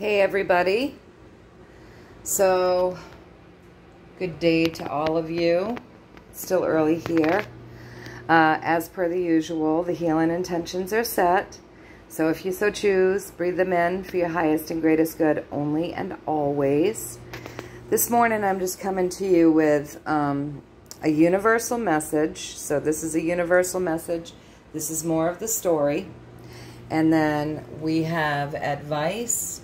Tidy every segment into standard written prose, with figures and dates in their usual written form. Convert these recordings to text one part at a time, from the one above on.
Hey everybody. So, good day to all of you. It's still early here. As per the usual, the healing intentions are set. So if you so choose, breathe them in for your highest and greatest good only and always. This morning I'm just coming to you with a universal message. So this is a universal message. This is more of the story. And then we have advice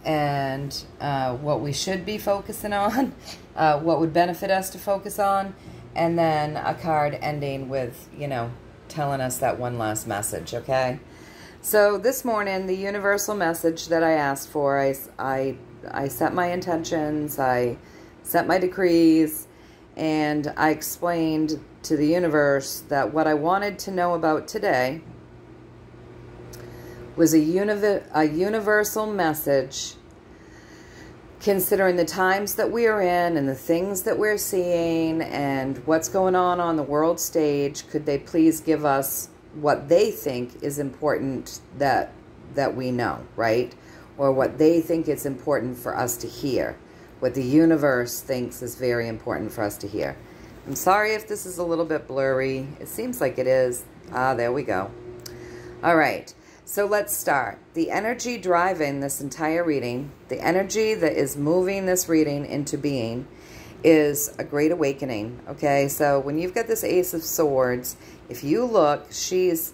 and what we should be focusing on, what would benefit us to focus on, and then a card ending with, you know, telling us that one last message, okay? So this morning, the universal message that I asked for, I set my intentions, I set my decrees, and I explained to the universe that what I wanted to know about today was a universal message considering the times that we are in and the things that we're seeing and what's going on the world stage. Could they please give us what they think is important that we know, right? Or what they think is important for us to hear. What the universe thinks is very important for us to hear. I'm sorry if this is a little bit blurry. It seems like it is. There we go. All right. So let's start. The energy driving this entire reading, the energy that is moving this reading into being is a great awakening, okay? So when you've got this Ace of Swords, if you look, there's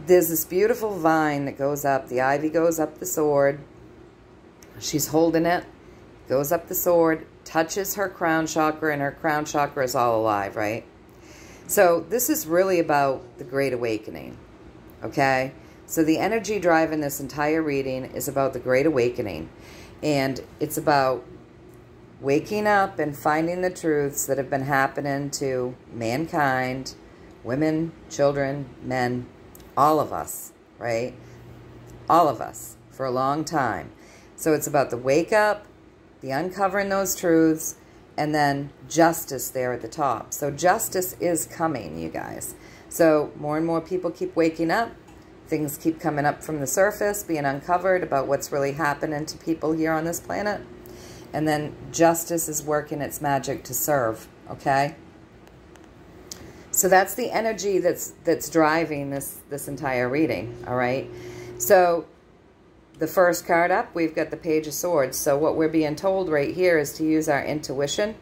this beautiful vine that goes up. The ivy goes up the sword. She's holding it, goes up the sword, touches her crown chakra, and her crown chakra is all alive, right? So this is really about the Great Awakening. Okay, so the energy driving this entire reading is about the Great Awakening. And it's about waking up and finding the truths that have been happening to mankind, women, children, men, all of us, right? All of us for a long time. So it's about the wake up, the uncovering those truths, and then justice there at the top. So justice is coming, you guys. So more and more people keep waking up. Things keep coming up from the surface, being uncovered about what's really happening to people here on this planet. And then justice is working its magic to serve, okay? So that's the energy that's driving this entire reading, all right? So the first card up, we've got the Page of Swords. So what we're being told right here is to use our intuition,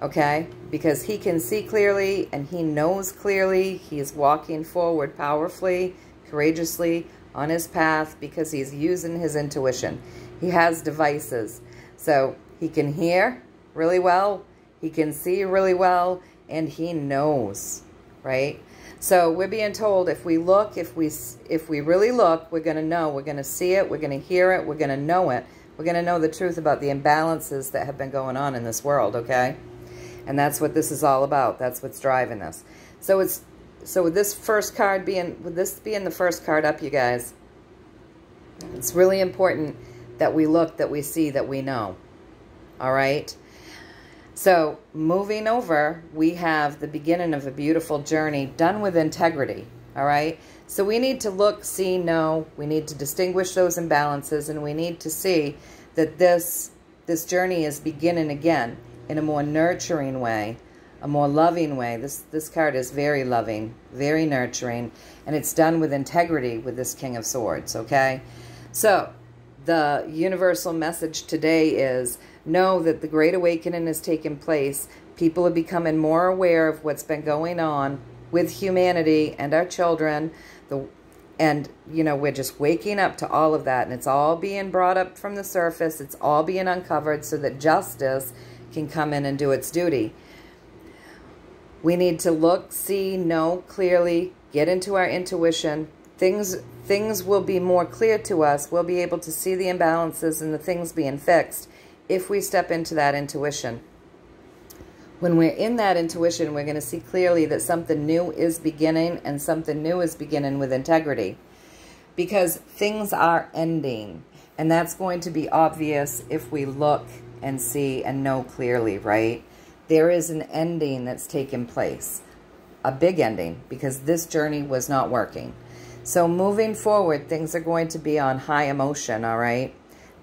okay? Because he can see clearly and he knows clearly. He's walking forward powerfully, courageously on his path because he's using his intuition. He has devices. So he can hear really well, he can see really well, and he knows, right? So we're being told if we look, if we really look, we're going to know, we're going to see it, we're going to hear it, we're going to know it. We're going to know the truth about the imbalances that have been going on in this world, okay? And that's what this is all about. That's what's driving this. So with this first card being, with this being the first card up, you guys, it's really important that we look, that we see, that we know. All right? So moving over, we have the beginning of a beautiful journey done with integrity. All right? So we need to look, see, know. We need to distinguish those imbalances, and we need to see that this journey is beginning again in a more nurturing way, a more loving way. This card is very loving, very nurturing, and it's done with integrity with this King of Swords, okay? So the universal message today is know that the Great Awakening is taking place. People are becoming more aware of what's been going on with humanity and our children. And, you know, we're just waking up to all of that, and it's all being brought up from the surface. It's all being uncovered so that justice can come in and do its duty. We need to look, see, know clearly, get into our intuition. Things will be more clear to us. We'll be able to see the imbalances and the things being fixed if we step into that intuition. When we're in that intuition, we're going to see clearly that something new is beginning, and something new is beginning with integrity. Because things are ending, and that's going to be obvious if we look and see and know clearly, right? There is an ending that's taken place, a big ending, because this journey was not working. So moving forward, things are going to be on high emotion, all right?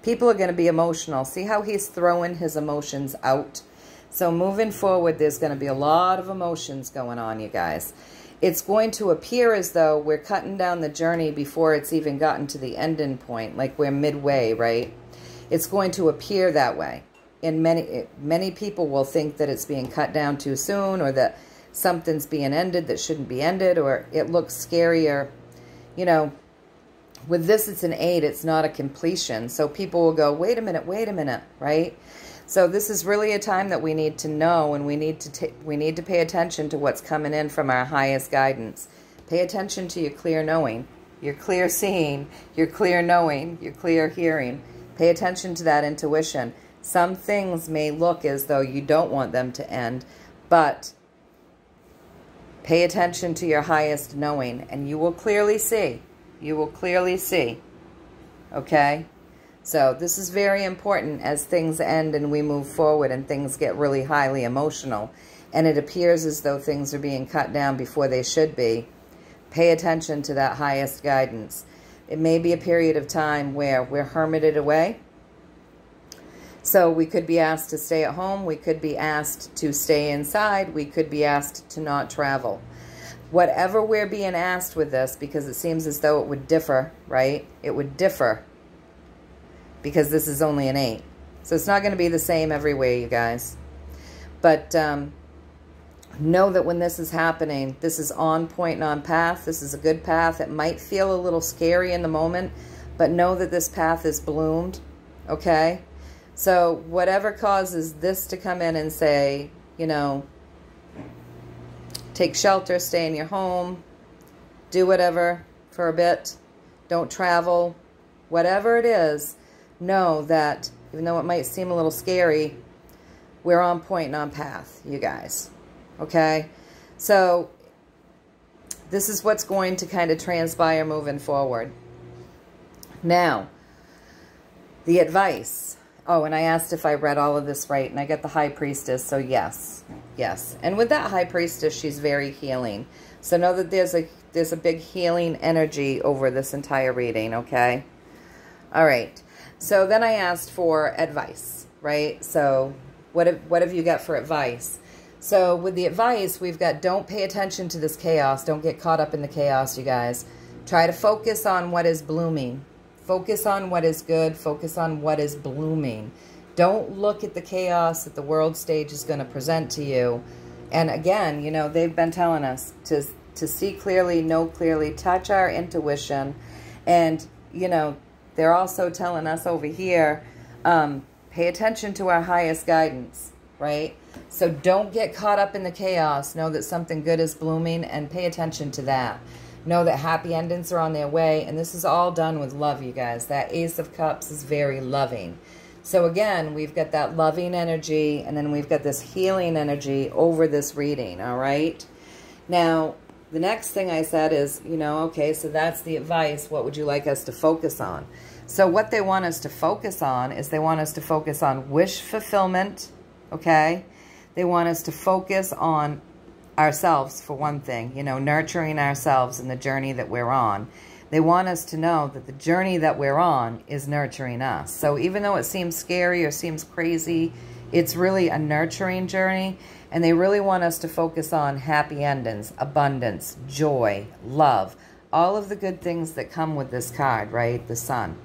People are going to be emotional. See how he's throwing his emotions out? So moving forward, there's going to be a lot of emotions going on, you guys. It's going to appear as though we're cutting down the journey before it's even gotten to the ending point, like we're midway, right? It's going to appear that way. And many people will think that it's being cut down too soon, or that something's being ended that shouldn't be ended, or it looks scarier. You know, with this, it's an 8. It's not a completion. So people will go, wait a minute, right? So this is really a time that we need to know, and we need to pay attention to what's coming in from our highest guidance. Pay attention to your clear knowing, your clear seeing, your clear knowing, your clear hearing. Pay attention to that intuition. Some things may look as though you don't want them to end, but pay attention to your highest knowing, and you will clearly see. You will clearly see. Okay? So this is very important as things end and we move forward and things get really highly emotional. And it appears as though things are being cut down before they should be. Pay attention to that highest guidance. It may be a period of time where we're hermited away. So we could be asked to stay at home. We could be asked to stay inside. We could be asked to not travel. Whatever we're being asked with this, because it seems as though it would differ, right? It would differ because this is only an 8. So it's not going to be the same every way, you guys. But know that when this is happening, this is on point and on path. This is a good path. It might feel a little scary in the moment, but know that this path is bloomed, okay? So whatever causes this to come in and say, you know, take shelter, stay in your home, do whatever for a bit, don't travel, whatever it is, know that even though it might seem a little scary, we're on point and on path, you guys. Okay? So this is what's going to kind of transpire moving forward. Now, the advice. Oh, and I asked if I read all of this right, and I got the High Priestess, so yes. Yes. And with that High Priestess, she's very healing. So know that there's a big healing energy over this entire reading, okay? All right. So then I asked for advice, right? So what have you got for advice? So with the advice, we've got don't pay attention to this chaos. Don't get caught up in the chaos, you guys. Try to focus on what is blooming. Focus on what is good. Focus on what is blooming. Don't look at the chaos that the world stage is going to present to you. And again, you know, they've been telling us to see clearly, know clearly, touch our intuition. And, you know, they're also telling us over here, pay attention to our highest guidance, right? So don't get caught up in the chaos. Know that something good is blooming and pay attention to that. Know that happy endings are on their way. And this is all done with love, you guys. That Ace of Cups is very loving. So again, we've got that loving energy, and then we've got this healing energy over this reading, all right? Now, the next thing I said is, you know, okay, so that's the advice. What would you like us to focus on? So what they want us to focus on is they want us to focus on wish fulfillment, okay? They want us to focus on ourselves, for one thing, you know, nurturing ourselves in the journey that we're on. They want us to know that the journey that we're on is nurturing us. So even though it seems scary or seems crazy, it's really a nurturing journey. And they really want us to focus on happy endings, abundance, joy, love, all of the good things that come with this card, right? The Sun.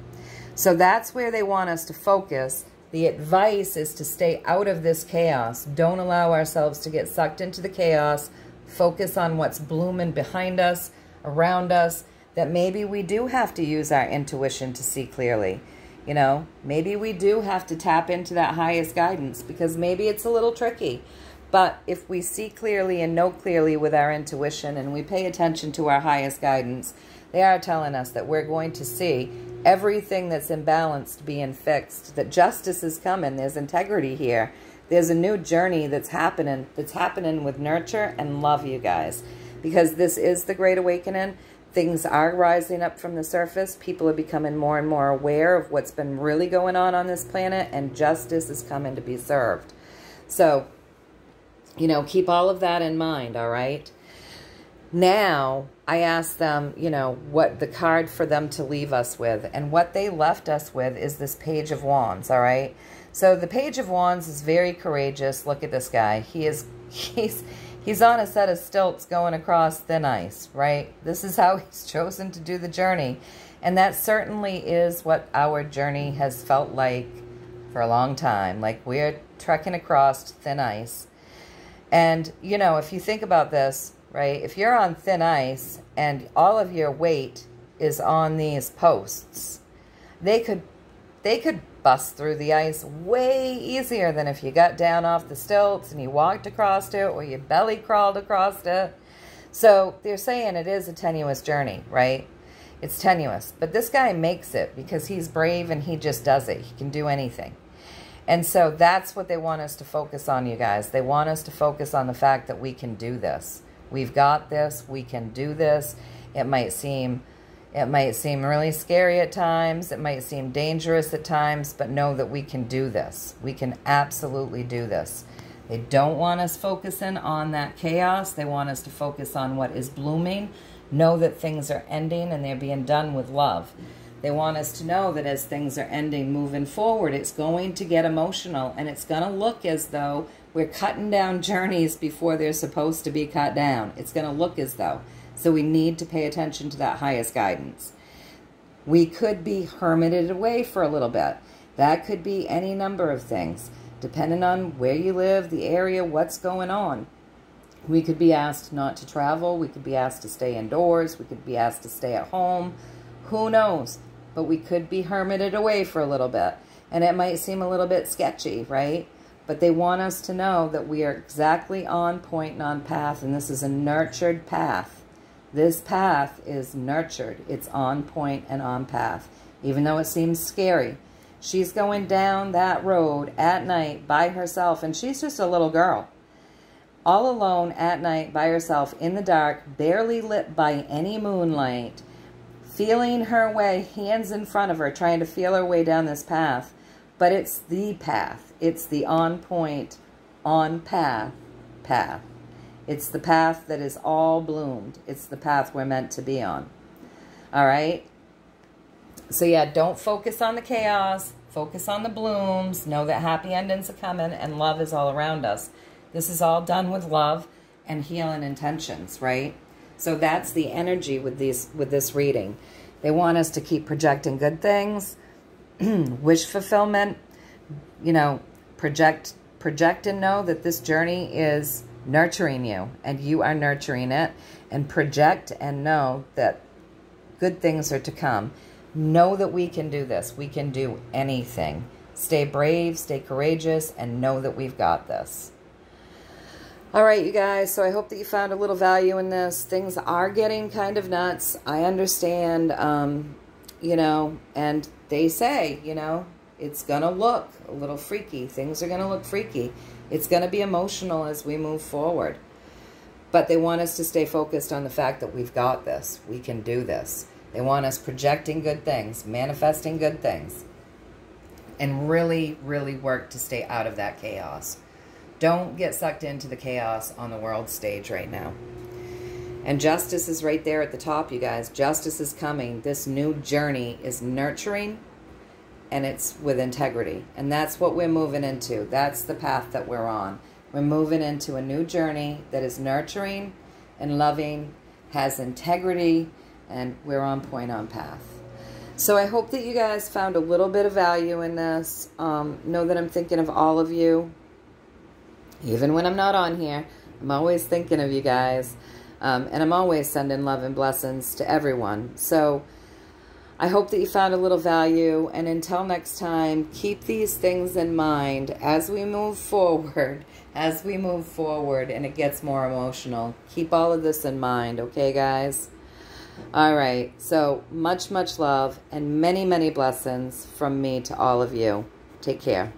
So that's where they want us to focus. The advice is to stay out of this chaos. Don't allow ourselves to get sucked into the chaos. Focus on what's blooming behind us, around us, that maybe we do have to use our intuition to see clearly. You know, maybe we do have to tap into that highest guidance because maybe it's a little tricky. But if we see clearly and know clearly with our intuition and we pay attention to our highest guidance, they are telling us that we're going to see everything that's imbalanced being fixed, that justice is coming. There's integrity here. There's a new journey that's happening with nurture and love, you guys. Because this is the Great Awakening. Things are rising up from the surface. People are becoming more and more aware of what's been really going on this planet, and justice is coming to be served. So, you know, keep all of that in mind, all right? Now, I asked them, you know, what the card for them to leave us with. And what they left us with is this Page of Wands, all right? So the Page of Wands is very courageous. Look at this guy. He's on a set of stilts going across thin ice, right? This is how he's chosen to do the journey. And that certainly is what our journey has felt like for a long time. Like we're trekking across thin ice. And, you know, if you think about this, right, if you're on thin ice and all of your weight is on these posts, they could bust through the ice way easier than if you got down off the stilts and you walked across it or you belly crawled across it. So they're saying it is a tenuous journey, right? It's tenuous. But this guy makes it because he's brave and he just does it. He can do anything. And so that's what they want us to focus on, you guys. They want us to focus on the fact that we can do this. We've got this. We can do this. It might seem really scary at times. It might seem dangerous at times, but know that we can do this. We can absolutely do this. They don't want us focusing on that chaos. They want us to focus on what is blooming. Know that things are ending and they're being done with love. They want us to know that as things are ending, moving forward, it's going to get emotional and it's going to look as though we're cutting down journeys before they're supposed to be cut down. It's going to look as though. So we need to pay attention to that highest guidance. We could be hermited away for a little bit. That could be any number of things, depending on where you live, the area, what's going on. We could be asked not to travel. We could be asked to stay indoors. We could be asked to stay at home. Who knows? But we could be hermited away for a little bit. And it might seem a little bit sketchy, right? But they want us to know that we are exactly on point and on path. And this is a nurtured path. This path is nurtured. It's on point and on path. Even though it seems scary. She's going down that road at night by herself. And she's just a little girl. All alone at night by herself in the dark, barely lit by any moonlight, feeling her way, hands in front of her, trying to feel her way down this path. But it's the path. It's the on point, on path. It's the path that is all bloomed. It's the path we're meant to be on. All right? So yeah, don't focus on the chaos. Focus on the blooms. Know that happy endings are coming and love is all around us. This is all done with love and healing intentions, right? So that's the energy with this reading. They want us to keep projecting good things, wish fulfillment, you know, project and know that this journey is nurturing you and you are nurturing it, and project and know that good things are to come. Know that we can do this. We can do anything. Stay brave, stay courageous, and know that we've got this. All right, you guys, so I hope that you found a little value in this. Things are getting kind of nuts. I understand, you know, and they say, you know, it's going to look a little freaky. Things are going to look freaky. It's going to be emotional as we move forward. But they want us to stay focused on the fact that we've got this. We can do this. They want us projecting good things, manifesting good things, and really, really work to stay out of that chaos. Don't get sucked into the chaos on the world stage right now. And justice is right there at the top, you guys. Justice is coming. This new journey is nurturing, and it's with integrity. And that's what we're moving into. That's the path that we're on. We're moving into a new journey that is nurturing and loving, has integrity, and we're on point, on path. So I hope that you guys found a little bit of value in this. Know that I'm thinking of all of you. Even when I'm not on here, I'm always thinking of you guys. And I'm always sending love and blessings to everyone. So I hope that you found a little value. And until next time, keep these things in mind as we move forward. As we move forward and it gets more emotional. Keep all of this in mind, okay, guys? All right. So much, much love and many, many blessings from me to all of you. Take care.